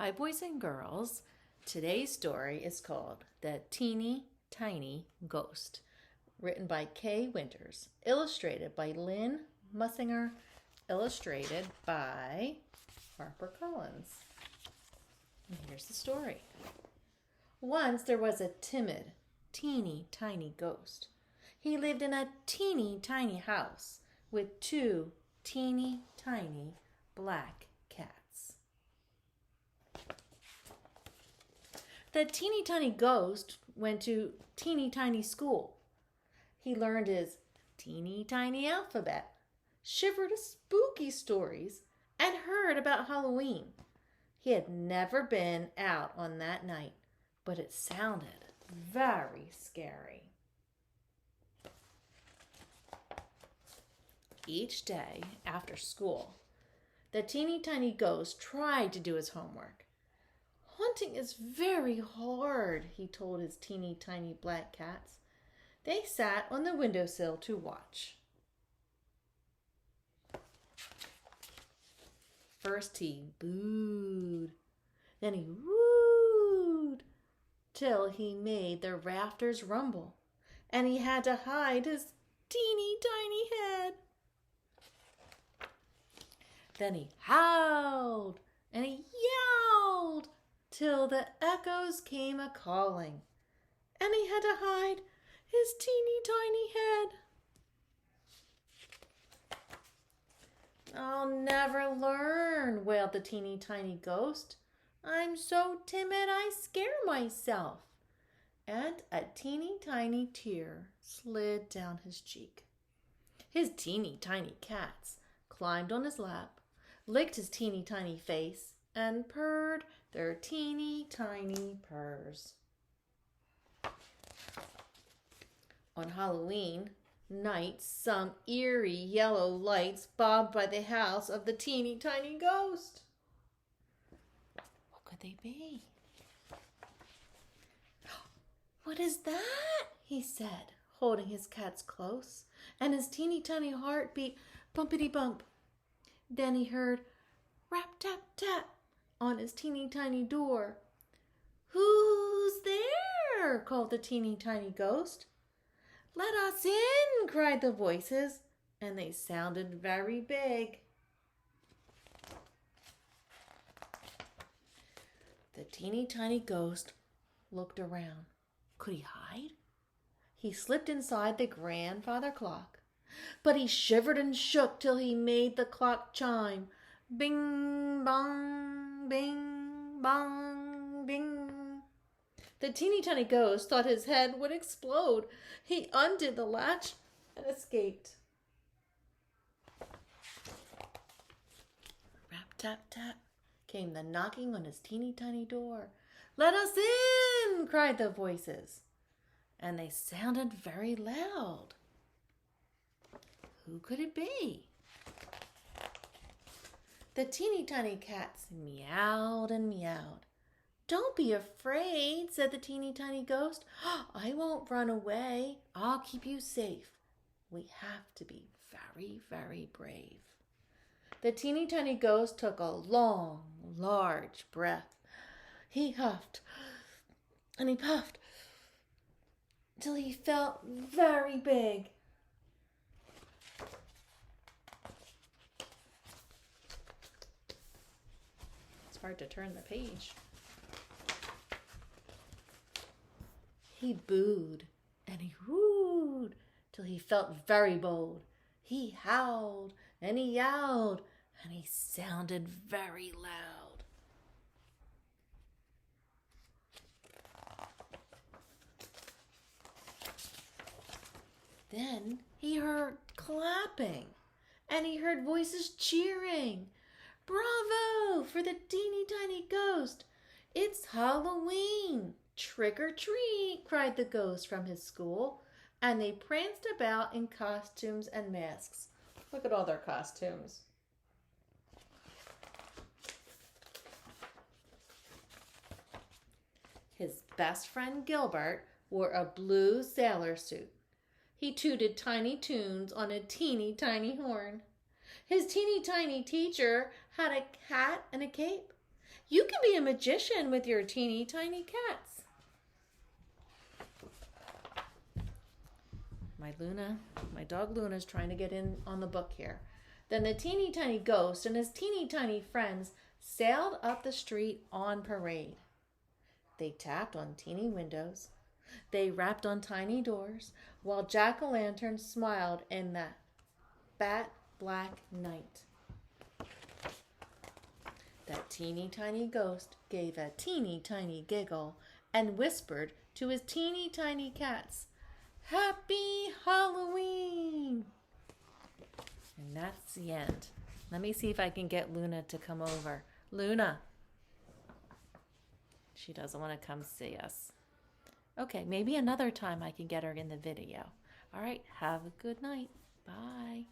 Hi, boys and girls. Today's story is called The Teeny Tiny Ghost, written by Kay Winters, illustrated by Lynn Munsinger, illustrated by Harper Collins. And here's the story. Once there was a timid, teeny tiny ghost. He lived in a teeny tiny house with two teeny tiny black cats. The teeny tiny ghost went to teeny tiny school. He learned his teeny tiny alphabet, shivered spooky stories, and heard about Halloween. He had never been out on that night, but it sounded very scary. Each day after school, the teeny tiny ghost tried to do his homework. Hunting is very hard, he told his teeny tiny black cats. They sat on the windowsill to watch. First he booed, then he wooed, till he made the rafters rumble, and he had to hide his teeny tiny head. Then he howled and he yowled till the echoes came a-calling, and he had to hide his teeny tiny head. I'll never learn, wailed the teeny tiny ghost. I'm so timid I scare myself. And a teeny tiny tear slid down his cheek. His teeny tiny cats climbed on his lap, licked his teeny tiny face, and purred their teeny tiny purrs. On Halloween night, some eerie yellow lights bobbed by the house of the teeny tiny ghost. What could they be? What is that? He said, holding his cats close, and his teeny tiny heart beat bumpity bump. Then he heard rap tap tap on his teeny tiny door. Who's there? Called the teeny tiny ghost. Let us in, cried the voices, and they sounded very big. The teeny tiny ghost looked around. Could he hide? He slipped inside the grandfather clock, but he shivered and shook till he made the clock chime. Bing, bong, bing, bong, bing. The teeny tiny ghost thought his head would explode. He undid the latch and escaped. Rap, tap, tap came the knocking on his teeny tiny door. Let us in, cried the voices, and they sounded very loud. Who could it be? The teeny tiny cats meowed and meowed. Don't be afraid, said the teeny tiny ghost. I won't run away. I'll keep you safe. We have to be very, very brave. The teeny tiny ghost took a long, large breath. He huffed and he puffed till he felt very big. It's hard to turn the page. He booed and he wooed till he felt very bold. He howled and he yowled and he sounded very loud. Then he heard clapping and he heard voices cheering. Bravo for the teeny tiny ghost! It's Halloween! Trick or treat, cried the ghost from his school, and they pranced about in costumes and masks. Look at all their costumes. His best friend Gilbert wore a blue sailor suit. He tooted tiny tunes on a teeny tiny horn. His teeny tiny teacher had a hat and a cape. You can be a magician with your teeny tiny cats. My dog Luna's trying to get in on the book here. Then the teeny tiny ghost and his teeny tiny friends sailed up the street on parade. They tapped on teeny windows. They rapped on tiny doors, while jack-o'-lanterns smiled in the fat black night. That teeny tiny ghost gave a teeny tiny giggle and whispered to his teeny tiny cats, "Happy Halloween!" And that's the end. Let me see if I can get Luna to come over. Luna. She doesn't want to come see us. Okay, maybe another time I can get her in the video. All right, have a good night. Bye.